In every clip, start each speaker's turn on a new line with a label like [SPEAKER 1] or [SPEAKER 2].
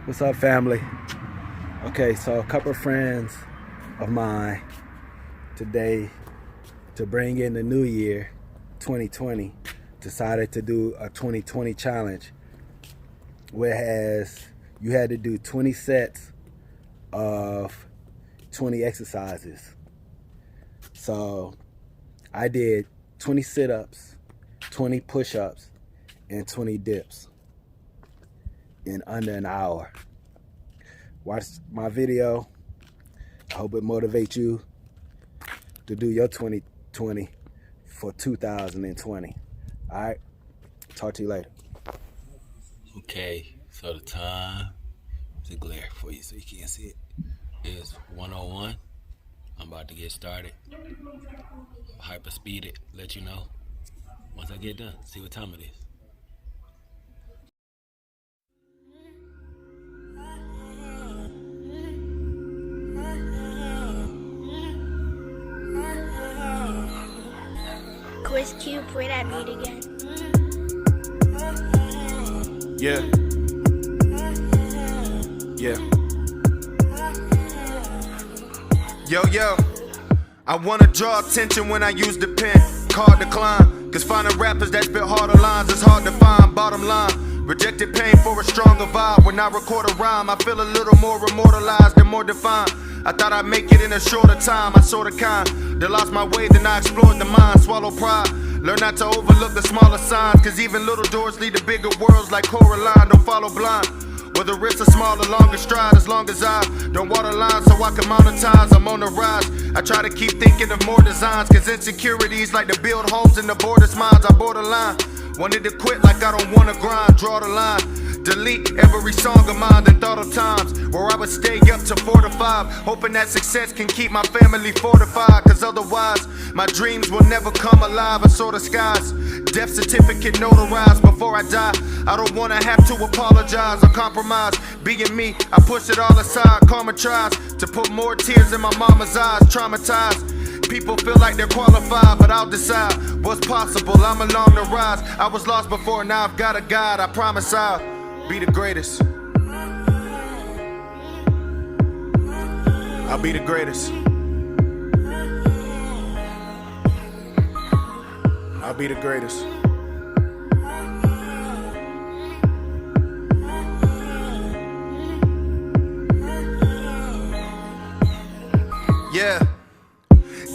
[SPEAKER 1] What's up, family? Okay, so a couple of friends of mine today, to bring in the new year 2020, decided to do a 2020 challenge, whereas you had to do 20 sets of 20 exercises. So I did 20 sit-ups, 20 push-ups, and 20 dips in under an hour. Watch my video. I hope it motivates you to do your 2020 for 2020. All right, talk to you later.
[SPEAKER 2] Okay, so the time, it's a glare for you so you can't see it, is 1:01. I'm about to get started. Hyper speed it, let you know once I get done, see what time it is.
[SPEAKER 3] Quiz Cube, play that beat again.
[SPEAKER 4] Yeah. Yo, I wanna draw attention when I use the pen. Card decline, cause finding rappers that spit harder lines is hard to find. Bottom line, rejected pain for a stronger vibe. When I record a rhyme, I feel a little more immortalized and more defined. I thought I'd make it in a shorter time, I saw the kind that lost my way, then I explored the mind. Swallow pride, learn not to overlook the smaller signs, cause even little doors lead to bigger worlds like Coraline. Don't follow blind, whether it's a small or longer stride, as long as I don't water line so I can monetize. I'm on the rise, I try to keep thinking of more designs, cause insecurities like to build homes in the border's minds. I borderline, wanted to quit like I don't wanna grind. Draw the line, delete every song of mine, then thought of times where I would stay up to 4 to 5, hoping that success can keep my family fortified, cause otherwise my dreams will never come alive. I saw the skies, death certificate notarized before I die. I don't wanna have to apologize or compromise. Being me, I push it all aside. Karma tries to put more tears in my mama's eyes. Traumatized, people feel like they're qualified, but I'll decide what's possible. I'm along the rise. I was lost before, now I've got a guide. I promise I'll be the greatest. I'll be the greatest. I'll be the greatest. Yeah.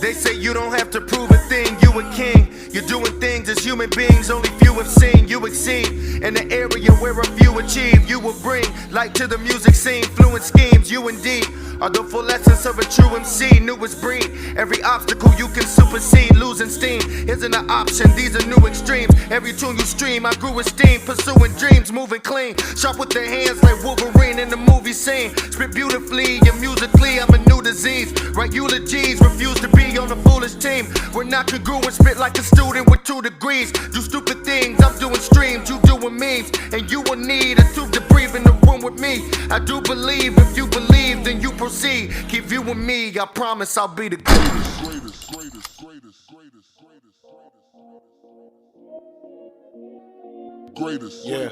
[SPEAKER 4] They say you don't have to prove a thing, you a king. You're doing things as human beings only few have seen. You exceed in the area where a few achieve. You will bring light to the music scene. Fluent schemes, you indeed are the full essence of a true MC. Newest breed, every obstacle you can supersede. Losing steam isn't an option, these are new extremes. Every tune you stream, I grew esteem. Pursuing dreams, moving clean. Sharp with their hands like Wolverine in the movie scene. Spit beautifully and musically, I'm a new disease. Write eulogies, refuse to be on a foolish team. We're not congruent, spit like a student with 2 degrees. Do stupid things, I'm doing streams, you doing memes. And you will need a tube to breathe in the room with me. I do believe, if you believe, then you proceed. Keep viewing me, I promise I'll be the greatest. Yeah.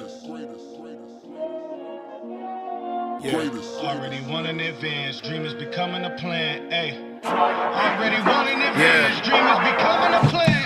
[SPEAKER 5] Already won in advance, dream is becoming a plan, ayy. Already won in advance, dream is becoming a plan,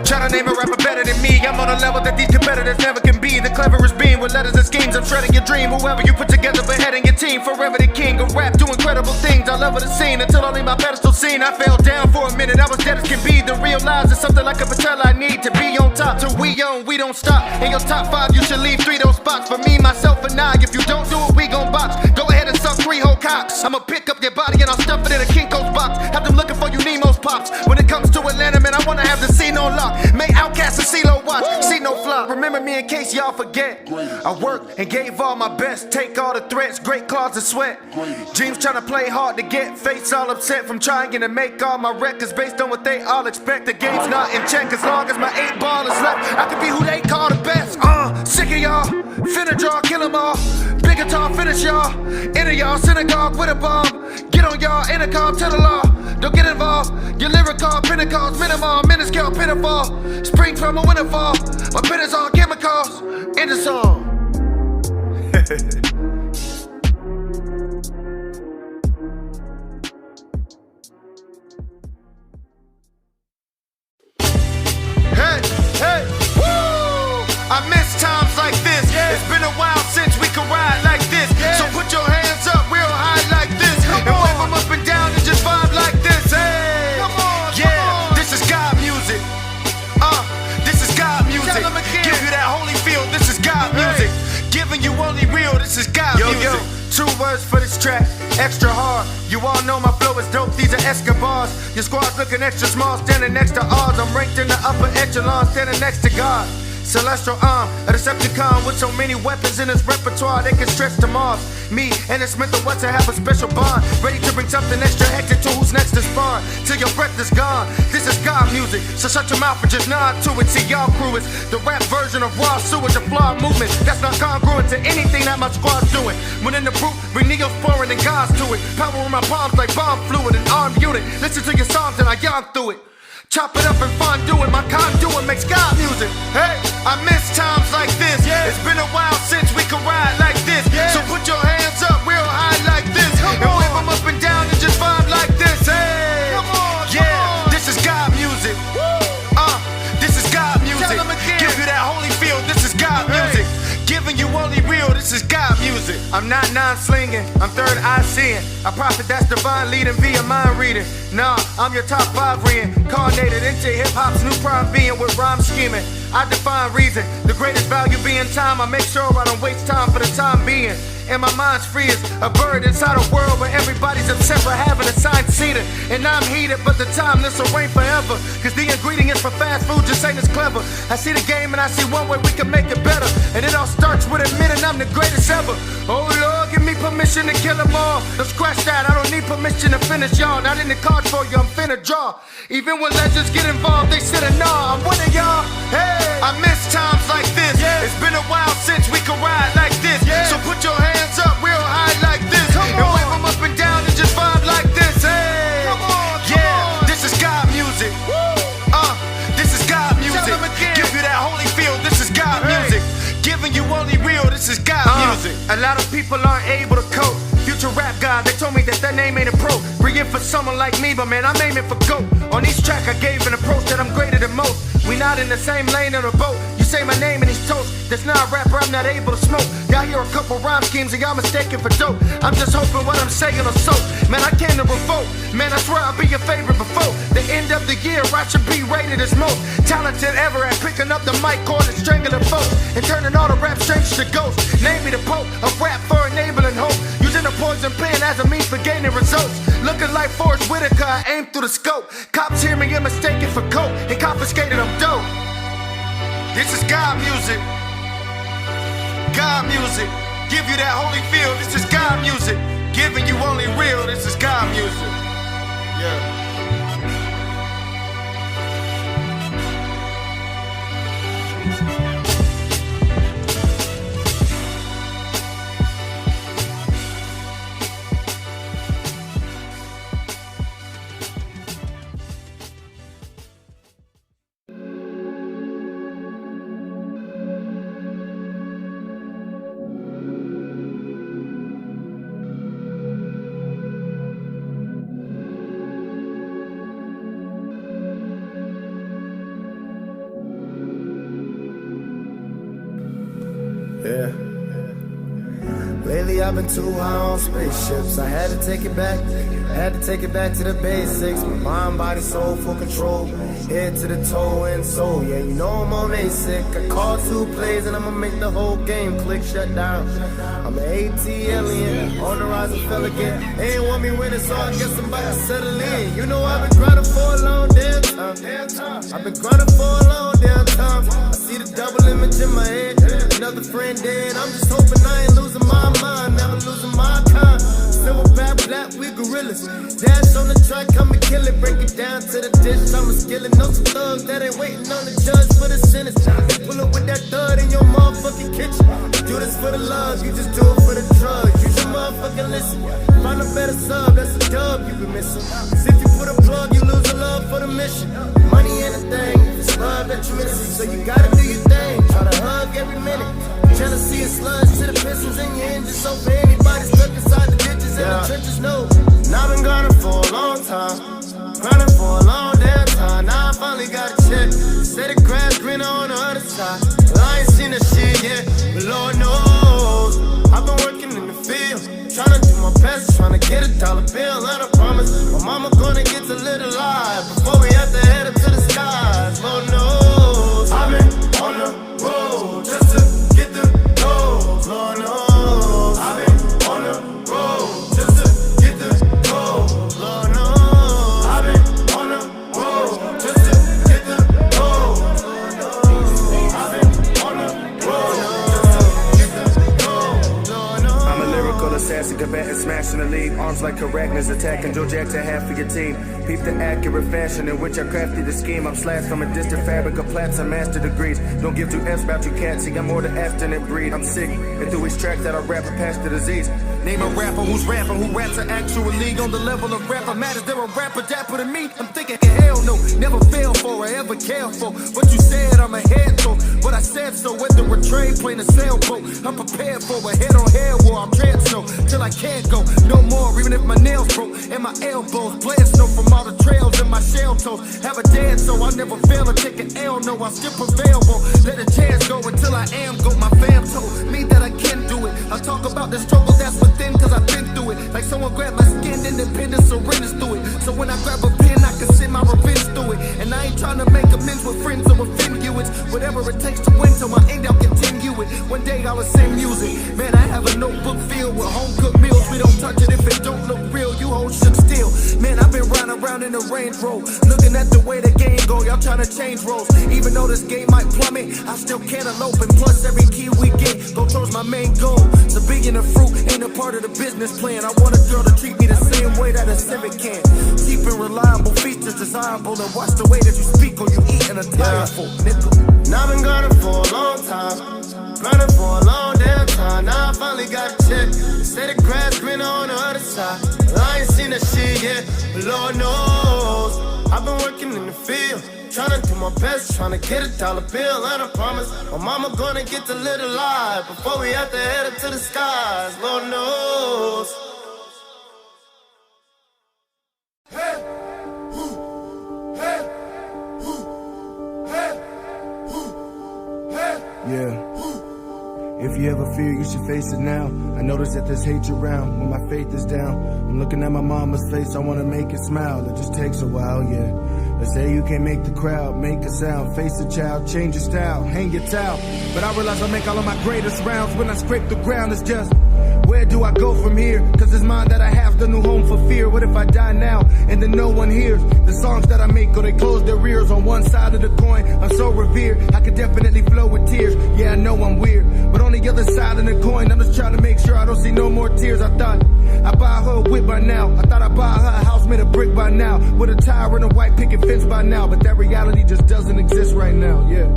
[SPEAKER 4] Try to name a rapper better than me. I'm on a level that these competitors never can be. The cleverest being with letters and schemes. I'm shredding your dream. Whoever you put together, beheading your team. Forever the king of rap, do incredible things. I level the scene until I leave my pedestal scene. I fell down for a minute, I was dead as can be. The realize is something like a patella. I need to be on top. Till we own, we don't stop. In your top 5, you should leave 3 those spots. For me, myself, and I. If you don't do it, we gon' box. Go ahead and suck 3 whole cocks. I'ma pick up your body and I'll stuff it in a Kinko's box. Have them looking for you Nemo's pops. When it comes to Atlanta, man, I wanna have the scene on lock. Make Outcast and CeeLo watch, see no flop. Remember me in case y'all forget. I worked and gave all my best. Take all the threats, great claws of sweat. Dreams trying to play hard to get. Face all upset from trying to make all my records based on what they all expect. The game's not in check as long as my 8 ball is left. I can be who they call the best. Sick of y'all, finna draw, kill them all. Big guitar, finish y'all. Enter y'all synagogue with a bomb. Get on y'all intercom, tell the law. Don't get involved. Your lyrical Pentecost, minimal, minuscule, pitiful. Spring from a winter fall. My pen is on chemicals. In the song. real, this is God music. Yo, 2 words for this track, extra hard. You all know my flow is dope, these are Escobars. Your squad's looking extra small, standing next to ours. I'm ranked in the upper echelon, standing next to God. Celestial arm, a Decepticon with so many weapons in his repertoire, they can stretch to Mars. Me and the Smith & Wesson have a special bond, ready to bring something extra hectic to who's next to spawn, till your breath is gone. This is God music, so shut your mouth and just nod to it. See, y'all crew is the rap version of raw sewage, a flawed movement that's not congruent to anything that my squad's doing. When in the brute, bring Neosporin and God's to it. Power in my palms like bomb fluid, an armed unit. Listen to your songs and I yawn through it. Chop it up and fondue it, my conduit makes God music. Hey, I miss times like this. It's been a while since we could ride like this. So put your hands up real high like this. And wave them up and down and just vibe like this. Hey, this is God music. This is God music. Give you that holy feel, this is God music. Giving you only real, this is God music. I'm not non-slinging, I'm third eye seeing. A prophet that's divine leading via mind reading. Nah, I'm your top 5 reincarnated into hip-hop's new prime being with rhyme scheming. I define reason, the greatest value being time. I make sure I don't waste time for the time being. And my mind's free as a bird inside a world where everybody's upset for having a signed seater. And I'm heated, but the time this will reign forever. Cause the ingredients for fast food just ain't as clever. I see the game and I see one way we can make it better. And it all starts with admitting I'm the greatest ever. Oh Lord, give me permission to kill them all. Don't scratch that, I don't need permission to finish y'all. Not in the cards for you, I'm finna draw. Even when legends get involved, they sit and gnaw. I'm one of y'all, hey. I miss times like this. It's been a while since we could ride like this. So put your hands up real high like this. And wave them up and down and just vibe like this. Hey, this is God music. This is God music. Give you that holy feel, this is God music. Giving you only real, this is God music. A lot of people aren't able to cope. Future rap guy, they told me that name ain't a pro. Bring it for someone like me, but man, I'm aiming for GOAT. On each track I gave an approach that I'm greater than most. We not in the same lane in a boat. You say my name and he's toast. That's not a rapper, I'm not able to smoke. Y'all hear a couple rhyme schemes and y'all mistaken for dope. I'm just hoping what I'm saying will soak. Man, I came to revolt. Man, I swear I'll be your favorite before the end of the year. I should be rated as most talented ever at picking up the mic cord and strangling folks and turning all the rap strangers to ghosts. Name me the pope of rap for enabling hope. Using a poison pen as a means for gaining results. Looking like Forrest Whitaker, I aim through the scope. Cops hear me get mistaken for coke and confiscated, I'm dope. This is God music. God music. Give you that holy feel, this is God music. Giving you only real, this is God music. Yeah.
[SPEAKER 6] Lately I've been too high on spaceships. I had to take it back to the basics. My mind, body, soul, full control. Head to the toe and soul. Yeah, you know I'm on A-sick. I called 2 plays and I'ma make the whole game click, shut down. I'm an AT alien, on the rise and fell again. They ain't want me winning, so I guess I'm about to settle in. You know I've been grinding for a long damn time. I've been grinding for a long damn time. I see the double image in my head. Another friend dead. I'm just hoping I ain't losing my mind, never losing my kind. Silverback, black, we gorillas. Dash on the track, come and kill it. Break it down to the dish. I'm a skillet. Know some thugs that ain't waiting on the judge for the sentence. They pull up with that thud in your motherfucking kitchen. You do this for the love, you just do it for the drugs. You should motherfucking listen. Find a better sub, that's a dub you been missing. Cause if you put a plug, you lose a love for the mission. Money ain't a thing, it's love that you missing. So you gotta do your thing, try to hug every minute. Jealousy is sludge to the pistons in your engine. So for anybody stuck inside the ditches and the trenches, no. Now I've been grinding for a long time, grinding for a long damn time. Now I finally got a check. Say the grass greener on the other side. Well, I ain't seen that shit yet, but Lord knows I've been working in the field, trying to do my best, trying to get a dollar bill. And I promise my mama gonna get a little live before we have to head up to the skies. Lord knows I've been on the road just to get the goals. Lord knows assassin, combatant, smashing the lead. Arms like Arachnids attacking Joe Jack to half of your team. Peep the accurate fashion in which I crafted the scheme. I'm slashed from a distant fabric of plats and master degrees. Don't give two F's about you cats, see I'm more the abstinent breed. I'm sick, and through each track that I rap, I pass the disease. Name a rapper who's rapping, who raps an actual league on the level of rapper matters. There a rapper dapper than me. I'm thinking, hell no, never fail for or ever care for. What you said, I'm ahead for. What I said, so whether we're train plane or sailboat, I'm prepared for a head-on-head war. I'm trans snow till I can't go no more, even if my nails broke and my elbows bled snow from all the trails in my shell toes. Have a dance, so I never fail to take an L. No, I still prevail. Won't let a chance go until I am go. My fam told me that I can do it. I talk about the struggle that's within, cause I've been through it. Like someone grabbed my skin, independence surrenders through it. So when I grab a pen, I can send my revenge through it. And I ain't trying to make amends with friends or offend you. It's whatever it takes to win till my end, I'll continue it. One day I'll sing music. Man, I have a notebook filled with home cooked meals. We don't touch it if it don't look real. You hold shook still. Man, I've been riding around in the Range Rover, looking at the way the game go. Y'all trying to change roles. Even though this game might plummet, I still cantaloupe. And plus every key we get go towards my main goal. So being a fruit ain't a part of the business plan. I want a girl to treat me the same way that a Civic can. Keeping reliable features desirable, and watch the way that you speak or you eat in a tire full nickel.
[SPEAKER 7] Now I've been grinding for a long time, grinding for a long damn time. Now I finally got a check. They say the grass greener on the other side. I ain't seen that shit yet, but Lord knows I've been working in the field, trying to do my best, trying to get a dollar bill. And I promise my mama gonna get to live a life before we have to head up to the skies. Lord knows. Hey, woo, hey, woo, hey, woo, hey.
[SPEAKER 6] Yeah. If you ever fear, you should face it now. I notice that there's hate around when my faith is down. I'm looking at my mama's face, I wanna make it smile. It just takes a while, yeah. They say you can't make the crowd make a sound. Face a child, change your style, hang your towel. But I realize I make all of my greatest rounds when I scrape the ground. It's just, where do I go from here? Cause it's mine that I have, the new home for fear. What if I die now and then no one hears the songs that I make, or they close their ears on one side of the coin? I'm so revered, I could definitely flow with tears. Yeah, I know I'm weird, but on the other side of the coin, I'm just trying to make sure I don't see no more tears. I thought I'd buy her a whip by now. I thought I'd buy her a house made of brick by now, with a tire and a white picket fence by now. But that reality just doesn't exist right now, yeah.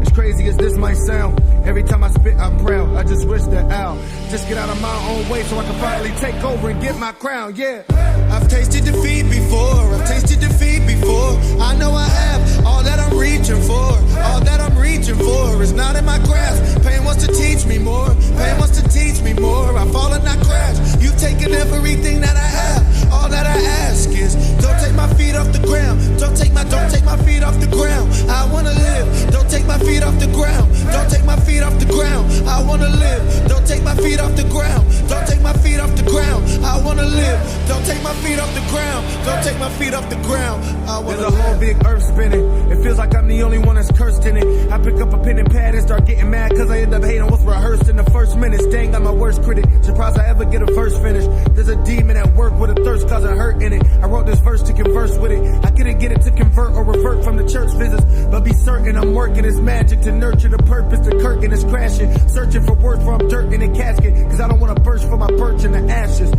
[SPEAKER 6] As crazy as this might sound, every time I spit, I'm proud. I just wish that I'll just get out of my own way so I can finally take over and get my crown, yeah.
[SPEAKER 7] I've tasted defeat before, I've tasted defeat before. I know I have all that I'm reaching for. All that I'm reaching for is not in my grasp. Pain wants to teach me more, pain wants to teach me more. I fall and I crash, you've taken everything that I have. All that I ask is, don't take my feet off the ground. Don't take my feet off the ground. I wanna live, don't take my feet off the ground. Don't take my feet off the ground. I wanna live, don't take my feet off the ground. Don't take my feet off the ground. I wanna live, don't take my feet off the ground. Don't take my feet off the ground. I wanna
[SPEAKER 6] There's a whole big earth spinning. It feels like I'm the only one that's cursed in it. I pick up a pen and pad and start getting mad, cause I end up hating what's rehearsed in the first minutes. Dang, I'm my worst critic, surprised I ever get a verse finished. There's a demon at work with a thirst cause I hurt in it. I wrote this verse to converse with it. I couldn't get it to convert or revert from the church visits, but be certain I'm working this magic to nurture the purpose. The curtain is crashing, searching for words for I'm dirt in a casket, cause I don't wanna burst from my perch in the ashes.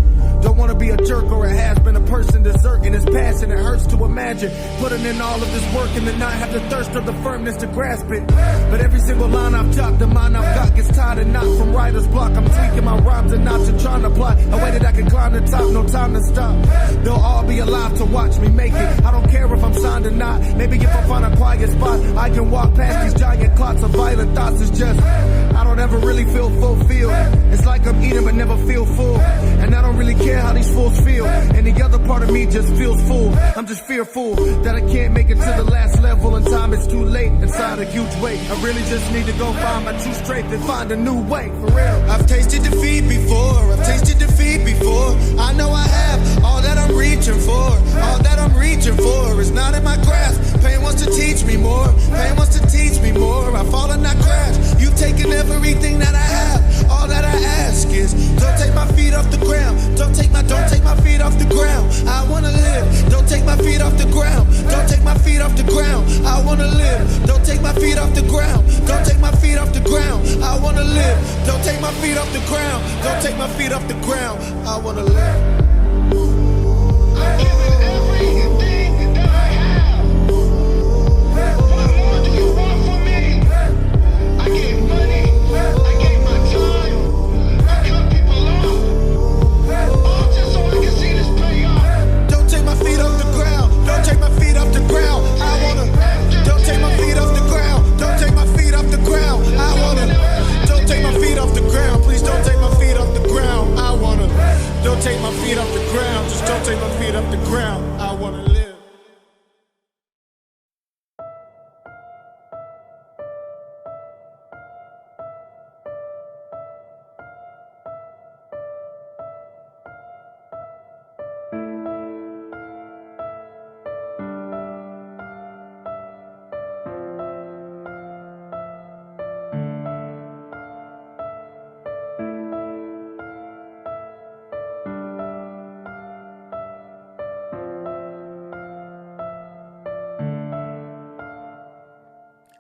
[SPEAKER 6] Don't wanna be a jerk or a has-been, a person deserting his passion. It hurts to imagine putting in all of this work and then not have the thirst or the firmness to grasp it. But every single line I've dropped, the mind I've got gets tired and not from writer's block. I'm tweaking my rhymes and knots and trying to plot a way that I can climb the top, no time to stop. They'll all be alive to watch me make it. I don't care if I'm signed or not. Maybe if I find a quiet spot, I can walk past these giant clots of violent thoughts. It's just, I don't ever really feel fulfilled. It's like I'm eating but never feel full, and I don't really care how these fools feel, and the other part of me just feels full. I'm just fearful that I can't make it to the last level in time. It's too late inside a huge weight. I really just need to go find my true strength and find a new way, for real.
[SPEAKER 7] I've tasted defeat before, I've tasted defeat before. I know I have all that I'm reaching for. All that I'm reaching for is not in my grasp. Pain wants to teach me more, pain wants to teach me more. I fall and I crash, you've taken everything that I have. All that I ask is, don't take my feet off the ground. Don't take my feet off the ground. I wanna live, don't take my feet off the ground. Don't take my feet off the ground. I wanna live, don't take my feet off the ground. Don't take my feet off the ground. I wanna live, don't take my feet off the ground. take my feet off the ground. I wanna live.
[SPEAKER 5] I'm giving everything that I have. What more do you want from me? I gave money, I gave my time, I cut people off, all just so I can see this pay off.
[SPEAKER 7] Don't take my feet off the ground. Don't take my feet off the ground. I wanna. Don't take my feet off the ground. Don't take my feet off the ground. I wanna. Don't take my feet off the ground. Please don't take my feet off the ground. I wanna. Don't take my feet off the ground. Just don't take my feet off the ground. I wanna live.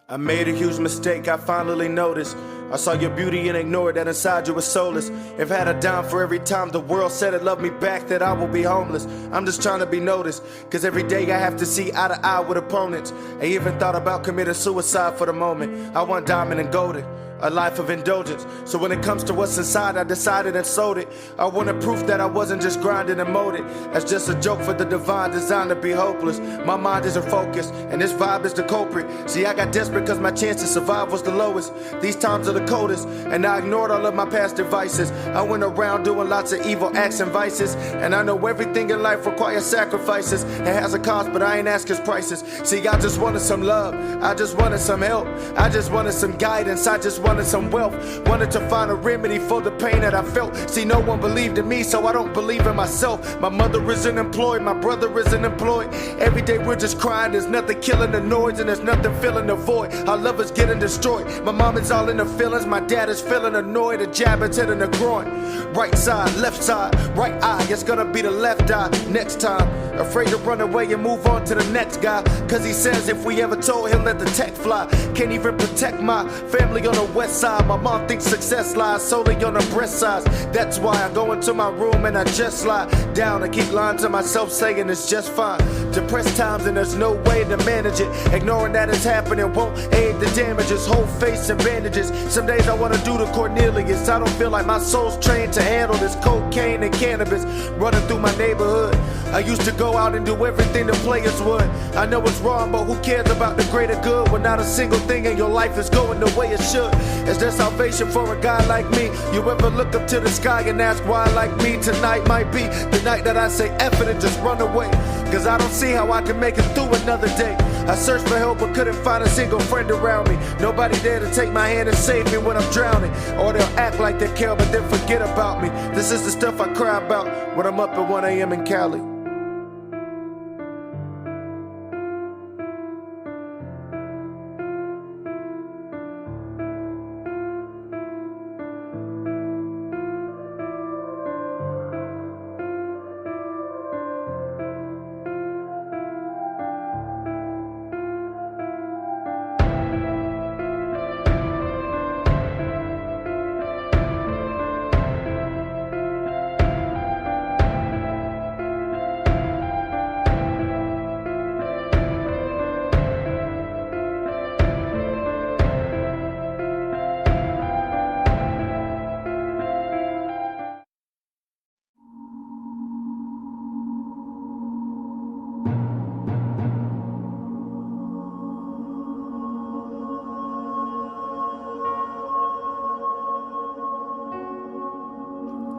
[SPEAKER 4] I made a huge mistake, I finally noticed. I saw your beauty and ignored that inside you was soulless. If I had a dime for every time the world said it loved me back, that I will be homeless. I'm just trying to be noticed, cause every day I have to see eye to eye with opponents. I even thought about committing suicide for the moment. I want diamond and golden, a life of indulgence. So when it comes to what's inside, I decided and sold it. I wanted proof that I wasn't just grinding and molded. That's just a joke for the divine, designed to be hopeless. My mind isn't focused, and this vibe is the culprit. See, I got desperate cause my chance to survive was the lowest. These times are the coldest, and I ignored all of my past devices. I went around doing lots of evil acts and vices, and I know everything in life requires sacrifices. It has a cost, but I ain't asking prices. See, I just wanted some love, I just wanted some help, I just wanted some guidance, I just wanted some wealth. Wanted to find a remedy for the pain that I felt. See, no one believed in me, so I don't believe in myself. My mother isn't employed, my brother isn't employed. Every day we're just crying, there's nothing killing the noise, and there's nothing filling the void. Our love is getting destroyed. My mom is all in the feelings, my dad is feeling annoyed. A jab is hitting the groin. Right side, left side, right eye, it's gonna be the left eye next time. Afraid to run away and move on to the next guy, cause he says if we ever told him let the tech fly. Can't even protect my family on the west side. My mom thinks success lies solely on her breast size. That's why I go into my room and I just lie down and keep lying to myself saying it's just fine. Depressed times and there's no way to manage it. Ignoring that it's happening won't aid the damages. Whole face and bandages. Some days I wanna do the Cornelius. I don't feel like my soul's trained to handle this cocaine and cannabis running through my neighborhood. I used to go out and do everything the players would. I know it's wrong, but who cares about the greater good when not a single thing in your life is going the way it should? Is there salvation for a guy like me? You ever look up to the sky and ask why like me? Tonight might be the night that I say F it and just run away, cause I don't see how I can make it through another day. I searched for help but couldn't find a single friend around me. Nobody there to take my hand and save me when I'm drowning. Or they'll act like they care but then forget about me. This is the stuff I cry about when I'm up at 1 a.m. in Cali.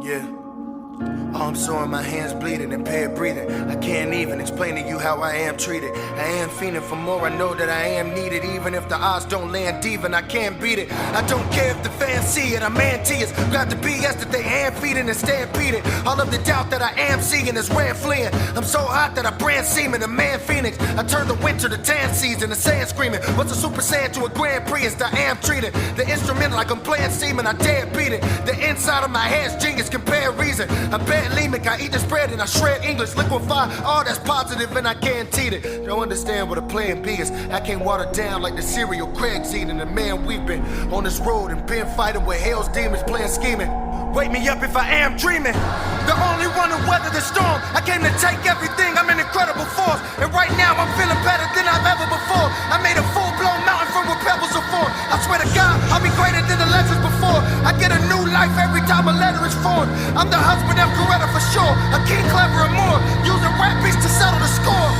[SPEAKER 4] Yeah. I'm sore, my hands bleeding, impaired breathing. I can't even explain to you how I am treated. I am fiending for more, I know that I am needed. Even if the odds don't land even, I can't beat it. I don't care if the fans see it, I'm anti-us. Grabbed the BS that they hand feeding and stampeded. All of the doubt that I am seeing is ran fleeing. I'm so hot that I brand semen, a man phoenix. I turn the winter to tan season, the sand screaming. What's a Super Saiyan to a Grand Prius? I am treated. The instrument like I'm playing semen, I dare beat it. The inside of my head's genius, compare reason. I bet Lemic, I eat the spread and I shred English, liquefy all that's positive and I guaranteed it. Don't understand what a plan B is. I can't water down like the cereal Craig's eating. The man we've been on this road and been fighting with hell's demons, playing scheming. Wake me up if I am dreaming. The only one who weather the storm. I came to take everything, I'm an incredible force. And right now I'm feeling better than I've ever before. I made a full-blown mountain from where pebbles are formed. I swear to God, I'll be greater than the legends before. I get a new life every time a letter is formed. I'm the husband of Coretta for sure. A king, clever and more. Using rap beats to settle the score.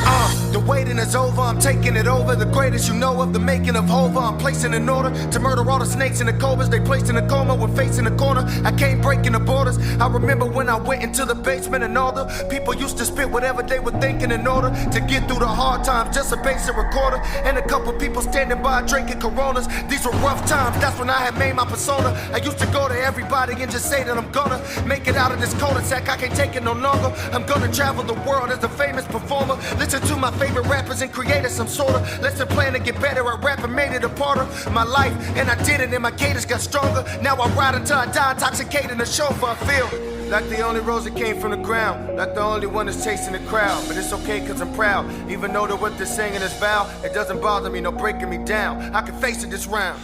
[SPEAKER 4] The waiting is over, I'm taking it over. The greatest you know of, the making of Hova. I'm placing an order to murder all the snakes and the cobras. They placed in a coma when facing the corner. I came breaking the borders. I remember when I went into the basement and all the people used to spit whatever they were thinking in order to get through the hard times. Just a basic recorder and a couple people standing by drinking Coronas. These were rough times, that's when I had made my persona. I used to go to everybody and just say that I'm gonna make it out of this cul-de-sac. I can't take it no longer. I'm gonna travel the world as a famous performer. Listen to my favorite rappers and create some sorta lesson plan to get better at rap and made it a part of my life. And I did it and my gators got stronger. Now I ride until I die intoxicated the chauffeur. I feel like the only rose that came from the ground, like the only one that's chasing the crowd. But it's okay cause I'm proud, even though that what they're saying is foul. It doesn't bother me, no breaking me down. I can face it this round.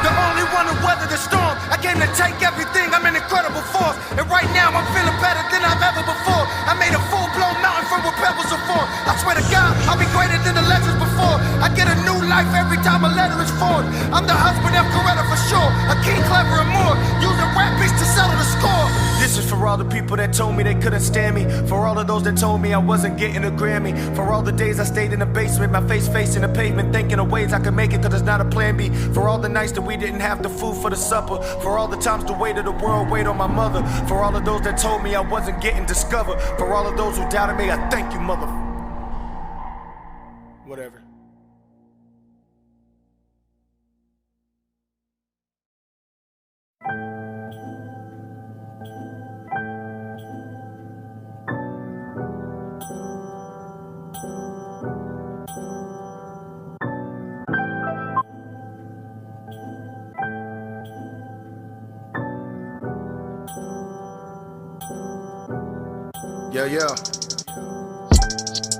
[SPEAKER 4] The only one who weathered the storm. I came to take everything, I'm an incredible force. And right now I'm feeling better than I've ever before. I made a full-blown mountain from where pebbles are formed. I swear to God, I'll be greater than the legends before. I get a new life every time a letter is formed. I'm the husband of Coretta for sure. A king, clever and more. Using rap beats to settle the score. This is for all the people that told me they couldn't stand me. For all of those that told me I wasn't getting a Grammy. For all the days I stayed in the basement, my face facing the pavement, thinking of ways I could make it cause there's not a plan B. For all the nights that we didn't have the food for the supper. For all the times the weight of the world weighed on my mother. For all of those that told me I wasn't getting discovered. For all of those who doubted me, I thank you, mother. Whatever. Yeah.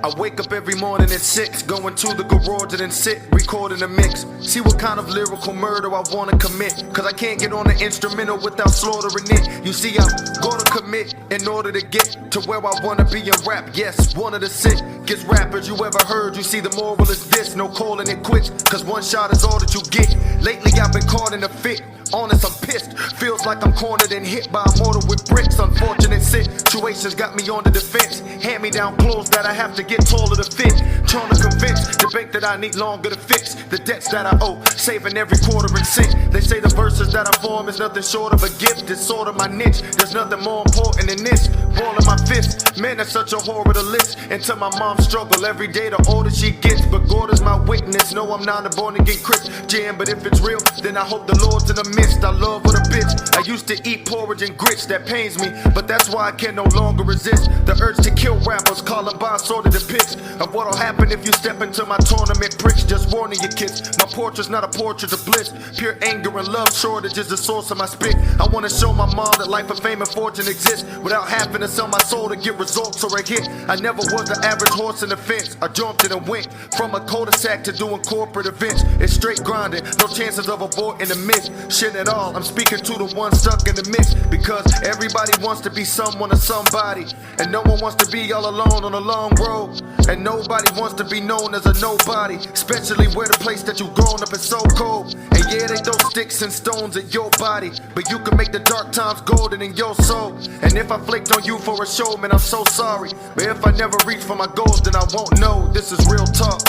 [SPEAKER 4] I wake up every morning at 6, going to the garage and then sit, recording a mix. See what kind of lyrical murder I wanna commit, cause I can't get on the instrumental without slaughtering it. You see, I'm gonna commit in order to get to where I wanna be in rap. Yes, one of the sickest rappers you ever heard. You see, the moral is this, no calling it quits, cause one shot is all that you get. Lately I've been caught in a fit. Honest, I'm pissed. Feels like I'm cornered and hit by a mortar with bricks. Unfortunate situations got me on the defense. Hand me down clothes that I have to get taller to fit. Trying to convince the bank that I need longer to fix the debts that I owe. Saving every quarter and cent. They say the verses that I form is nothing short of a gift. It's sort of my niche. There's nothing more important than this. Balling my fist. Man, that's such a horror to list. Until my mom struggle every day, the older she gets. But God is my witness. No, I'm not a born again Christian. But if it's real, then I hope the Lord's in the midst. I love with a bitch. I used to eat porridge and grits, that pains me, but that's why I can no longer resist the urge to kill rappers. Columbine sort of depicts of what'll happen if you step into my tournament bricks. Just warning you kids, my portrait's not a portrait of bliss. Pure anger and love shortage is the source of my spit. I wanna show my mom that life of fame and fortune exists without having to sell my soul to get results or a hit. I never was the average horse in the fence. I jumped in and went from a cul-de-sac to doing corporate events. It's straight grinding, no chances of avoiding the miss. Shit at all. I'm speaking to the ones stuck in the mix, because everybody wants to be someone or somebody, and no one wants to be all alone on a long road, and nobody wants to be known as a nobody, especially where the place that you grown up is so cold. And yeah, they throw sticks and stones at your body, but you can make the dark times golden in your soul. And if I flaked on you for a show, man, I'm so sorry, but if I never reach for my goals, then I won't know. This is real talk.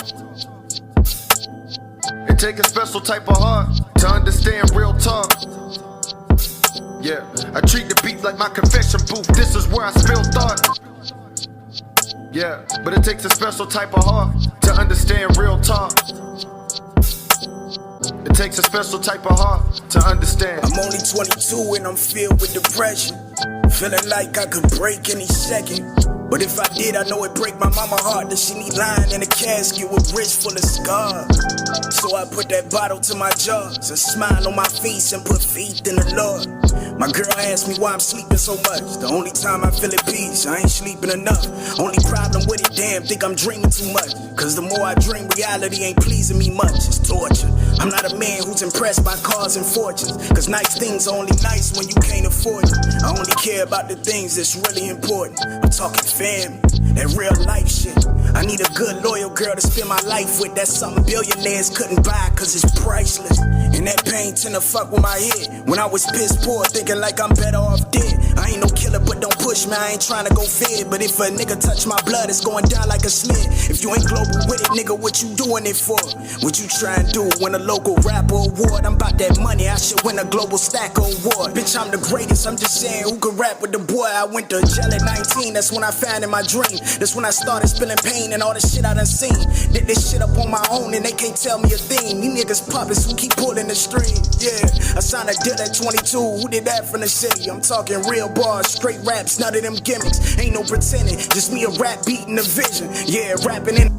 [SPEAKER 4] It take a special type of heart to understand real talk. Yeah, I treat the beat like my confession booth. This is where I spill thought. Yeah, but it takes a special type of heart to understand real talk. It takes a special type of heart to understand.
[SPEAKER 8] I'm only 22 and I'm filled with depression, feeling like I could break any second. But if I did, I know it break my mama heart that she need lying in a casket with wrists full of scars. So I put that bottle to my jaws, a smile on my face and put faith in the Lord. My girl asked me why I'm sleeping so much. The only time I feel at peace, I ain't sleeping enough. Only problem with it, damn, think I'm dreaming too much. Cause the more I dream, reality ain't pleasing me much. It's torture. I'm not a man who's impressed by cars and fortunes. Cause nice things are only nice when you can't afford it. I only care about the things that's really important. I'm talking family, that real life shit. I need a good, loyal girl to spend my life with. That's something billionaires couldn't buy cause it's priceless. And that pain tend to fuck with my head. When I was piss poor, thinking like I'm better off dead. I ain't no killer, but don't push me, I ain't trying to go fed. But if a nigga touch my blood, it's going down like a sled. If you ain't global with it, nigga, what you doing it for? What you trying to do? Win a local rapper award? I'm about that money, I should win a global stacker award. Bitch, I'm the greatest, I'm just saying who can rap with the boy. I went to jail at 19, that's when I found in my dream. That's when I started spilling pain and all the shit I done seen. Did this shit up on my own and they can't tell me a thing. You niggas puppets who keep pulling the string. Yeah, I signed a deal at 22, who did that from the city? I'm talking real bars, straight raps, none of them gimmicks. Ain't no pretending, just me a rap beating the vision. Yeah, rapping in.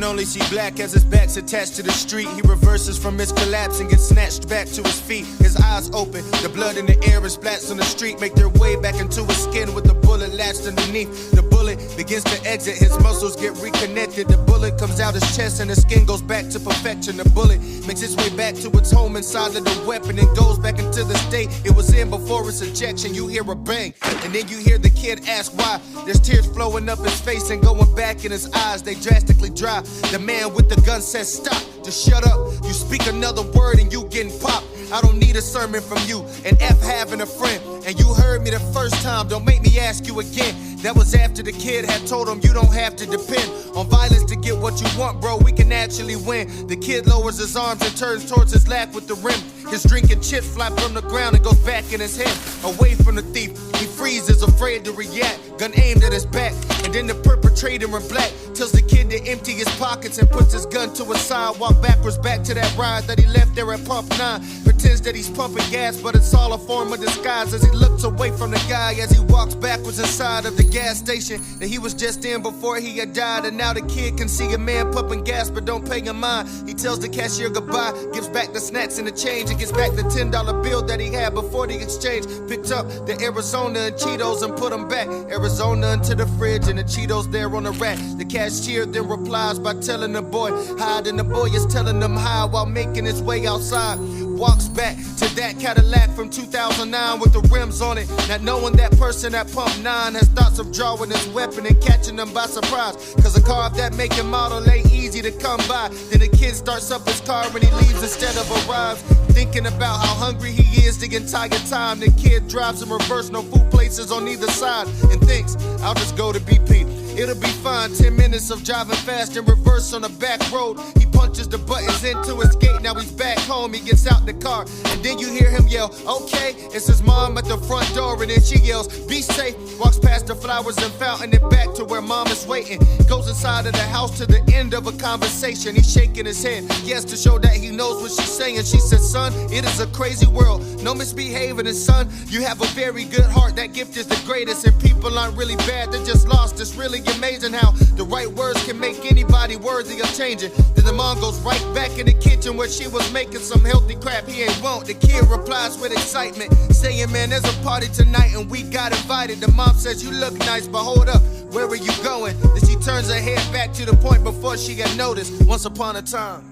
[SPEAKER 4] Only see black as his back's attached to the street. He reverses from his collapse and gets snatched back to his feet. His eyes open, the blood in the air and splats on the street. Make their way back into his skin with the bullet latched underneath. The bullet begins to exit, his muscles get reconnected. The bullet comes out his chest and his skin goes back to perfection. The bullet makes its way back to its home inside of the weapon and goes back into the state it was in before its ejection. You hear a bang, and then you hear the kid ask why. There's tears flowing up his face and going back in his eyes. They drastically dry. The man with the gun says stop, just shut up. You speak another word and you getting popped. I don't need a sermon from you, and F having a friend. And you heard me the first time, don't make me ask you again. That was after the kid had told him you don't have to depend on violence to get what you want, bro, we can actually win. The kid lowers his arms and turns towards his lap with the rim. His drinking chips fly from the ground and goes back in his head. Away from the thief, he freezes, afraid to react. Gun aimed at his back, and then the perpetrator in black tells the kid to empty his pockets and puts his gun to his side. Walk backwards back to that ride that he left there at Pump 9. Pretends that he's pumping gas, but it's all a form of disguise as he looks away from the guy as he walks backwards inside of the gas station that he was just in before he had died. And now the kid can see a man pumping gas but don't pay him mind. He tells the cashier goodbye, gives back the snacks and the change, and gets back the $10 bill that he had before the exchange. Picked up the Arizona and Cheetos and put them back. Arizona into the fridge and the Cheetos there on the rack. The cashier then replies by telling the boy hide, and the boy is telling them hi while making his way outside. Walks back to that Cadillac from 2009 with the rims on it, not knowing that person at Pump 9 has thoughts of drawing his weapon and catching them by surprise. Cause a car of that make and model ain't easy to come by. Then the kid starts up his car and he leaves instead of arrives. Thinking about how hungry he is the entire time. The kid drives in reverse, no food places on either side, and thinks, I'll just go to BP. It'll be fine, 10 minutes of driving fast in reverse on the back road. He punches the buttons into his gate, now he's back home. He gets out the car, and then you hear him yell, okay. It's his mom at the front door, and then she yells, be safe. Walks past the flowers and fountain and back to where mom is waiting. Goes inside of the house to the end of a conversation. He's shaking his head, yes, to show that he knows what she's saying. She said, son, it is a crazy world, no misbehaving. And son, you have a very good heart, that gift is the greatest. And people aren't really bad, they're just lost. It's really amazing how the right words can make anybody worthy of changing. Then the mom goes right back in the kitchen where she was making some healthy crap he ain't want. The kid replies with excitement, saying, man, there's a party tonight and we got invited. The mom says, you look nice, but hold up, where are you going? Then she turns her head back to the point before she got noticed. Once upon a time.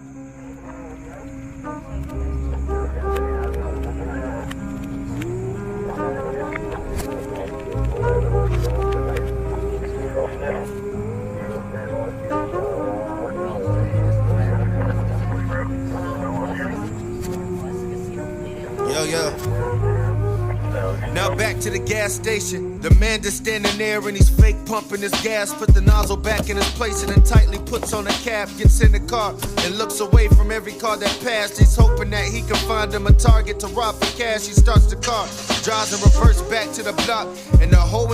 [SPEAKER 4] Yo. Now back to the gas station. The man just standing there and he's fake pumping his gas. Put the nozzle back in his place and then tightly puts on a cap. Gets in the car and looks away from every car that passed. He's hoping that he can find him a target to rob for cash. He starts the car, drives in reverse back to the block, and the whole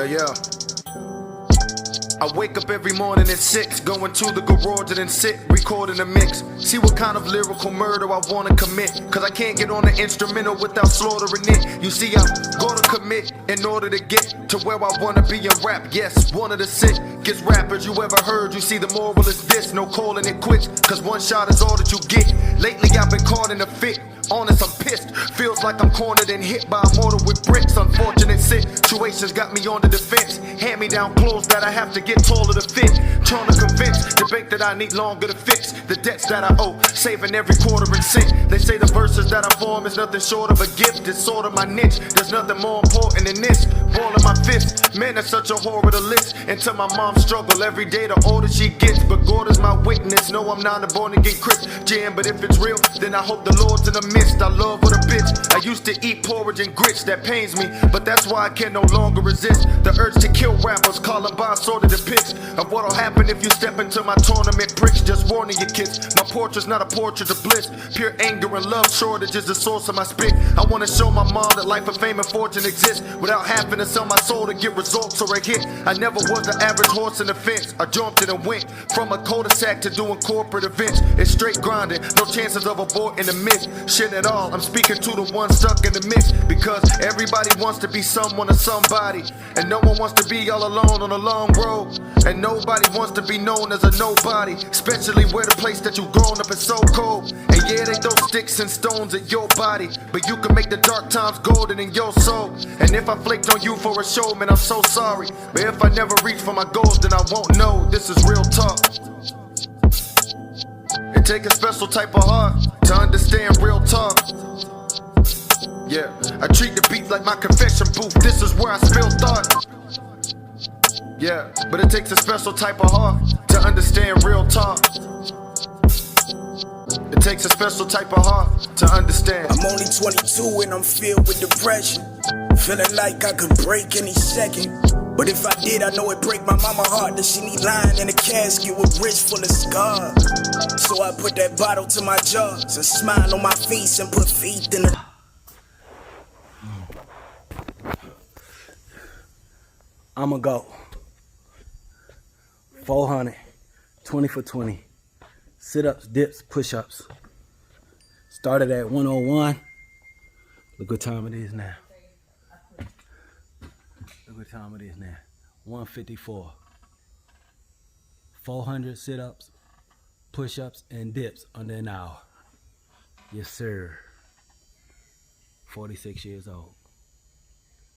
[SPEAKER 4] Yeah. I wake up every morning at 6, going to the garage and then sit, recording a mix. See what kind of lyrical murder I wanna commit, cause I can't get on the instrumental without slaughtering it. You see, I'm gonna commit in order to get to where I wanna be in rap. Yes, one of the sickest rappers you ever heard. You see, the moral is this, no calling it quits, cause one shot is all that you get. Lately I've been caught in a fit. Honest, I'm pissed. Feels like I'm cornered and hit by a mortar with bricks. Unfortunate situations got me on the defense. Hand me down clothes that I have to get taller to fit. Trying to convince the bank that I need longer to fix the debts that I owe. Saving every quarter and cent. They say the verses that I form is nothing short of a gift. It's sort of my niche. There's nothing more important than this. Balling my fist. Man, that's such a horror to list. Until my mom struggle every day, the older she gets. But God is my witness. No, I'm not a born again Christian. But if it's real, then I hope the Lord's in the midst. I love with a bitch. I used to eat porridge and grits, that pains me, but that's why I can no longer resist the urge to kill rappers. Columbine sort of depicts of what'll happen if you step into my tournament bricks. Just warning you kids, my portrait's not a portrait of bliss. Pure anger and love shortage is the source of my spit. I wanna show my mom that life of fame and fortune exists without having to sell my soul to get results or a hit. I never was the average horse in the fence. I jumped in and went from a cul-de-sac to doing corporate events. It's straight grinding, no chances of aborting the miss. Shit at all. I'm speaking to the one stuck in the mix, because everybody wants to be someone or somebody, and no one wants to be all alone on a long road, and nobody wants to be known as a nobody, especially where the place that you grown up is so cold. And yeah, they throw sticks and stones at your body, but you can make the dark times golden in your soul. And if I flaked on you for a show, man, I'm so sorry, but if I never reach for my goals, then I won't know. This is real talk. It take a special type of heart to understand real talk. Yeah, I treat the beat like my confession booth. This is where I spill thought. Yeah, but it takes a special type of heart to understand real talk. It takes a special type of heart to understand.
[SPEAKER 8] I'm only 22 and I'm filled with depression, feeling like I could break any second. But if I did, I know it'd break my mama heart that she me lying in a casket with wrists full of scars. So I put that bottle to my jaws, a smile on my face, and put faith in the...
[SPEAKER 1] I'ma go 400, 20 for 20, sit-ups, dips, push-ups. Started at 101. Look what time it is now. Look what time it is now. 154. 400 sit-ups, push-ups, and dips under an hour. Yes, sir. 46 years old.